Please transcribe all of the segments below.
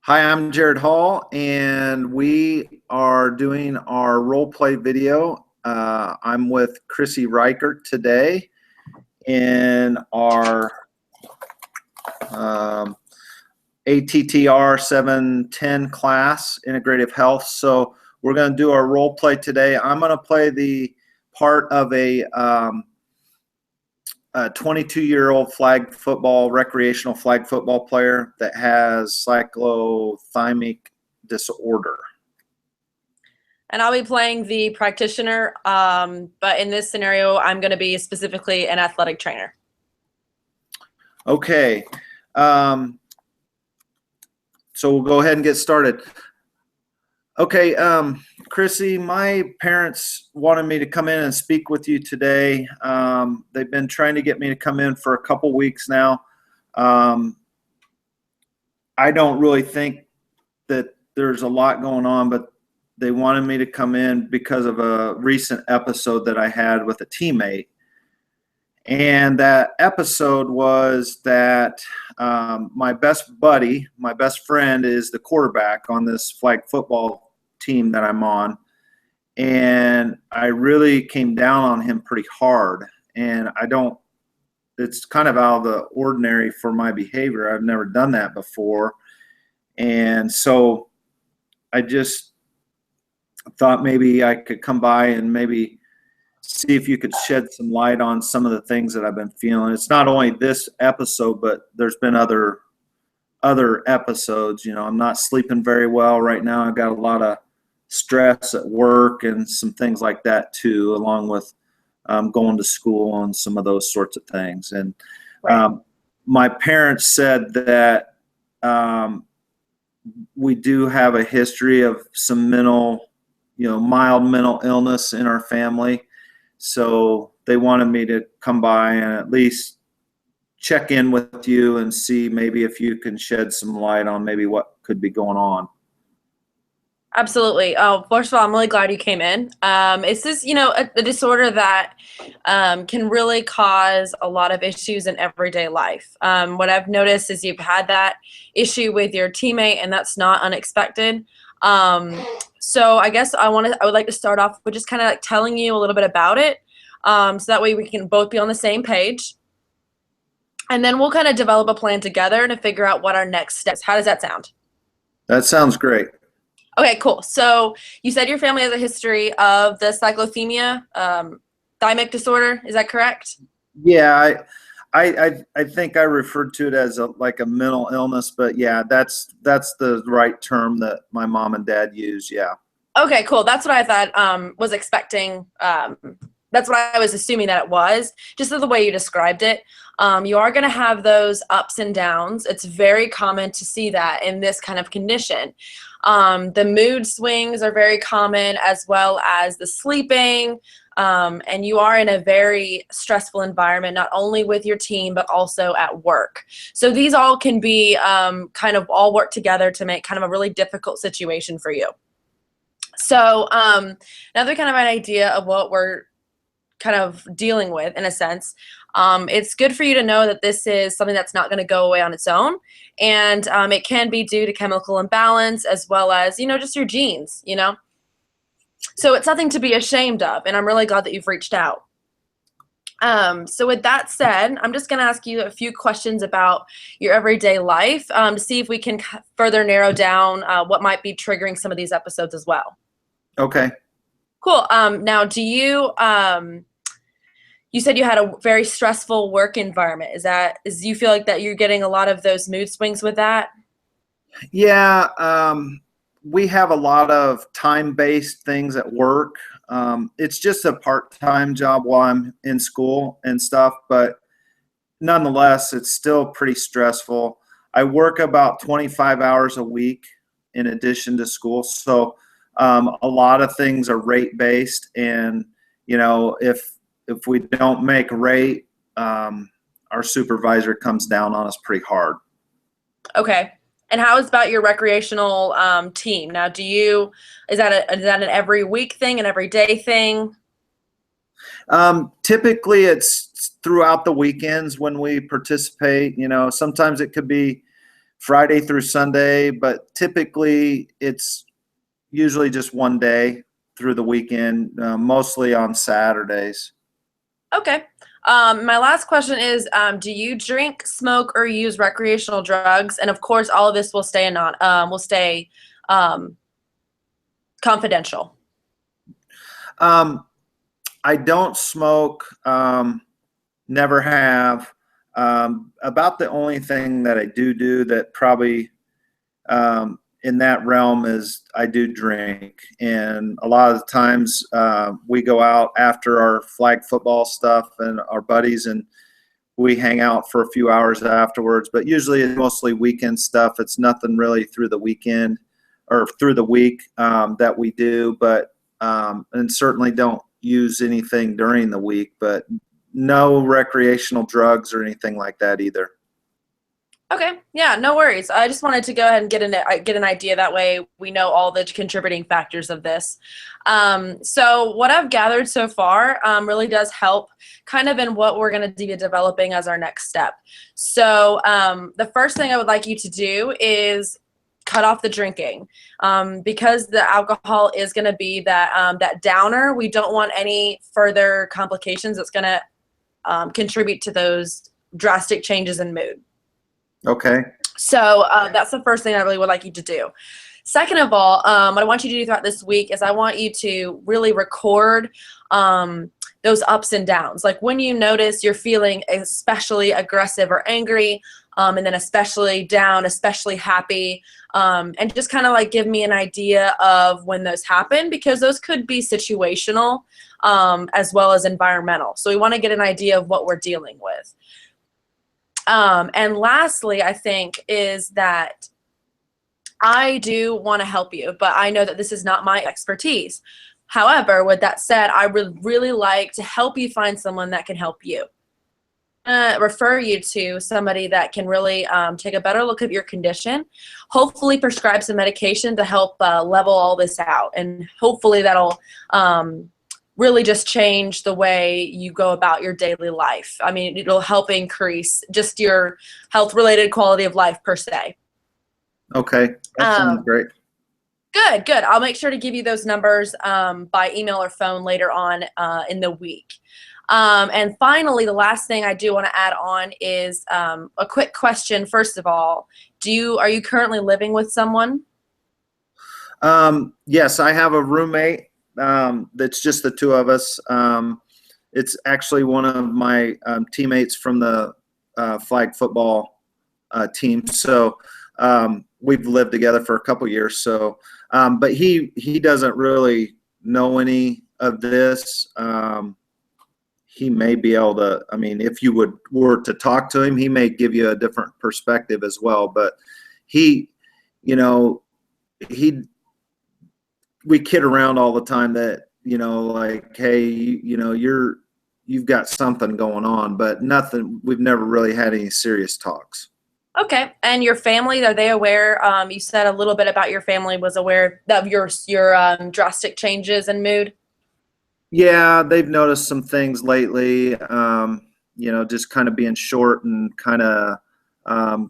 Hi, I'm JHall, and we are doing our role play video. I'm with CReichert today in our ATTR 710 class, Integrative Health. So we're going to do our role play today. I'm going to play the part of a 22-year-old recreational flag football player that has cyclothymic disorder. And I'll be playing the practitioner, but in this scenario, I'm going to be specifically an athletic trainer. Okay. So we'll go ahead and get started. Okay, Chrissy, my parents wanted me to come in and speak with you today. They've been trying to get me to come in for a couple weeks now. I don't really think that there's a lot going on, but they wanted me to come in because of a recent episode that I had with a teammate. And that episode was that my best buddy, my best friend, is the quarterback on this flag football team that I'm on. And I really came down on him pretty hard. And it's kind of out of the ordinary for my behavior. I've never done that before. And so I just thought maybe I could come by and maybe see if you could shed some light on some of the things that I've been feeling. It's not only this episode, but there's been other episodes. You know, I'm not sleeping very well right now. I've got a lot of stress at work and some things like that too, along with going to school and some of those sorts of things. And my parents said that we do have a history of some mild mental illness in our family. So they wanted me to come by and at least check in with you and see maybe if you can shed some light on maybe what could be going on. Absolutely. First of all, I'm really glad you came in. It's this, a disorder that can really cause a lot of issues in everyday life. What I've noticed is you've had that issue with your teammate, and that's not unexpected. So I guess I would like to start off with just kind of like telling you a little bit about it, so that way we can both be on the same page. And then we'll kind of develop a plan together to figure out what our next steps. How does that sound? That sounds great. Okay, cool. So you said your family has a history of the cyclothymia disorder. Is that correct? Yeah, I think I referred to it as like a mental illness, but yeah, that's the right term that my mom and dad use. Yeah. Okay, cool. That's what I thought, was expecting. That's what I was assuming that it was, just the way you described it. You are going to have those ups and downs. It's very common to see that in this kind of condition. The mood swings are very common, as well as the sleeping. And you are in a very stressful environment, not only with your team, but also at work. So these all can be kind of all work together to make kind of a really difficult situation for you. So another kind of an idea of what we're kind of dealing with, in a sense, it's good for you to know that this is something that's not going to go away on its own. And it can be due to chemical imbalance, as well as, just your genes, So it's nothing to be ashamed of, and I'm really glad that you've reached out. So with that said, I'm just going to ask you a few questions about your everyday life to see if we can further narrow down what might be triggering some of these episodes as well. Okay. Cool. Now, do you said you had a very stressful work environment. Do you feel like that you're getting a lot of those mood swings with that? Yeah. We have a lot of time-based things at work. It's just a part-time job while I'm in school and stuff, but nonetheless, it's still pretty stressful. I work about 25 hours a week in addition to school. So a lot of things are rate-based, and, if we don't make rate, our supervisor comes down on us pretty hard. Okay. And how is about your recreational team? Now, is that an every week thing, an everyday thing? Typically, it's throughout the weekends when we participate. Sometimes it could be Friday through Sunday, but typically it's usually just one day through the weekend, mostly on Saturdays. Okay. My last question is, do you drink, smoke, or use recreational drugs? And of course, all of this will stay um, confidential. I don't smoke, never have. About the only thing that I do that probably in that realm is I do drink. And a lot of the times we go out after our flag football stuff and our buddies, and we hang out for a few hours afterwards. But usually it's mostly weekend stuff. It's nothing really through the weekend or through the week that we do. But and certainly don't use anything during the week, but no recreational drugs or anything like that either. Okay, yeah, no worries. I just wanted to go ahead and get an idea. That way we know all the contributing factors of this. So what I've gathered so far really does help kind of in what we're going to be developing as our next step. So the first thing I would like you to do is cut off the drinking, because the alcohol is going to be that downer. We don't want any further complications that's going to contribute to those drastic changes in mood. Okay. So that's the first thing I really would like you to do. Second of all, what I want you to do throughout this week is I want you to really record those ups and downs. Like when you notice you're feeling especially aggressive or angry, and then especially down, especially happy, and just kind of like give me an idea of when those happen, because those could be situational as well as environmental. So we want to get an idea of what we're dealing with. And lastly, I think is that I do want to help you, but I know that this is not my expertise. However, with that said, I would really like to help you find someone that can help you. Refer you to somebody that can really take a better look at your condition, hopefully prescribe some medication to help level all this out, and hopefully that'll really just change the way you go about your daily life. I mean, it'll help increase just your health-related quality of life per se. Okay. That sounds great. Good, good. I'll make sure to give you those numbers by email or phone later on in the week. And finally, the last thing I do want to add on is a quick question. First of all, are you currently living with someone? Yes, I have a roommate. That's just the two of us. It's actually one of my teammates from the flag football team. So we've lived together for a couple years. So, but he doesn't really know any of this. He may be able to. I mean, if you were to talk to him, he may give you a different perspective as well. But he, you know, we kid around all the time that, like, hey, you've got something going on, but nothing. We've never really had any serious talks. Okay. And your family, are they aware? You said a little bit about your family was aware of your drastic changes in mood. Yeah, they've noticed some things lately. Just kind of being short and kind of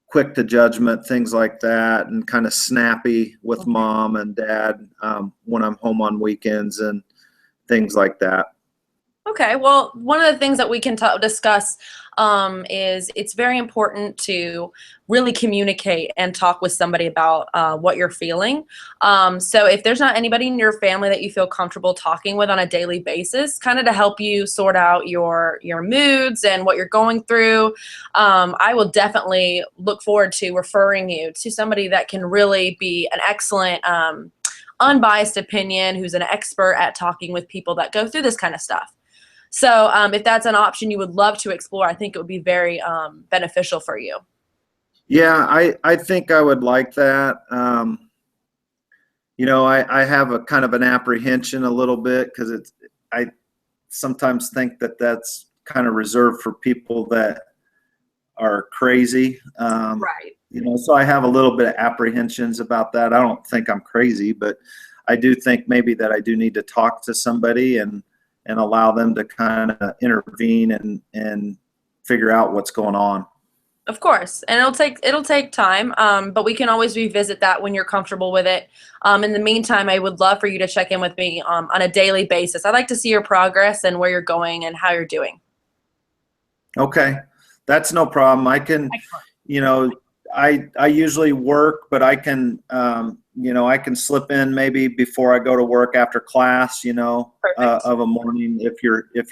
quick to judgment, things like that, and kind of snappy with mom and dad when I'm home on weekends and things like that. Okay, well, one of the things that we can discuss is it's very important to really communicate and talk with somebody about what you're feeling. So if there's not anybody in your family that you feel comfortable talking with on a daily basis, kind of to help you sort out your moods and what you're going through, I will definitely look forward to referring you to somebody that can really be an excellent unbiased opinion, who's an expert at talking with people that go through this kind of stuff. So if that's an option you would love to explore, I think it would be very beneficial for you. Yeah, I think I would like that. I have a kind of an apprehension a little bit because I sometimes think that that's kind of reserved for people that are crazy. Right. So I have a little bit of apprehensions about that. I don't think I'm crazy, but I do think maybe that I do need to talk to somebody and allow them to kind of intervene and figure out what's going on. Of course, and it'll take time, but we can always revisit that when you're comfortable with it. In the meantime, I would love for you to check in with me on a daily basis. I'd like to see your progress and where you're going and how you're doing. Okay, that's no problem. I can, you know, I usually work, but I can, you know, I can slip in maybe before I go to work after class, you know, of a morning. If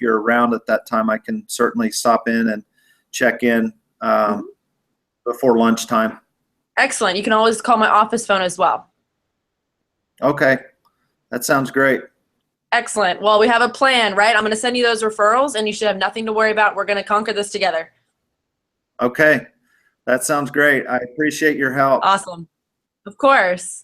you're around at that time, I can certainly stop in and check in before lunchtime. Excellent. You can always call my office phone as well. Okay, that sounds great. Excellent. Well, we have a plan, right? I'm going to send you those referrals, and you should have nothing to worry about. We're going to conquer this together. Okay, that sounds great. I appreciate your help. Awesome. Of course.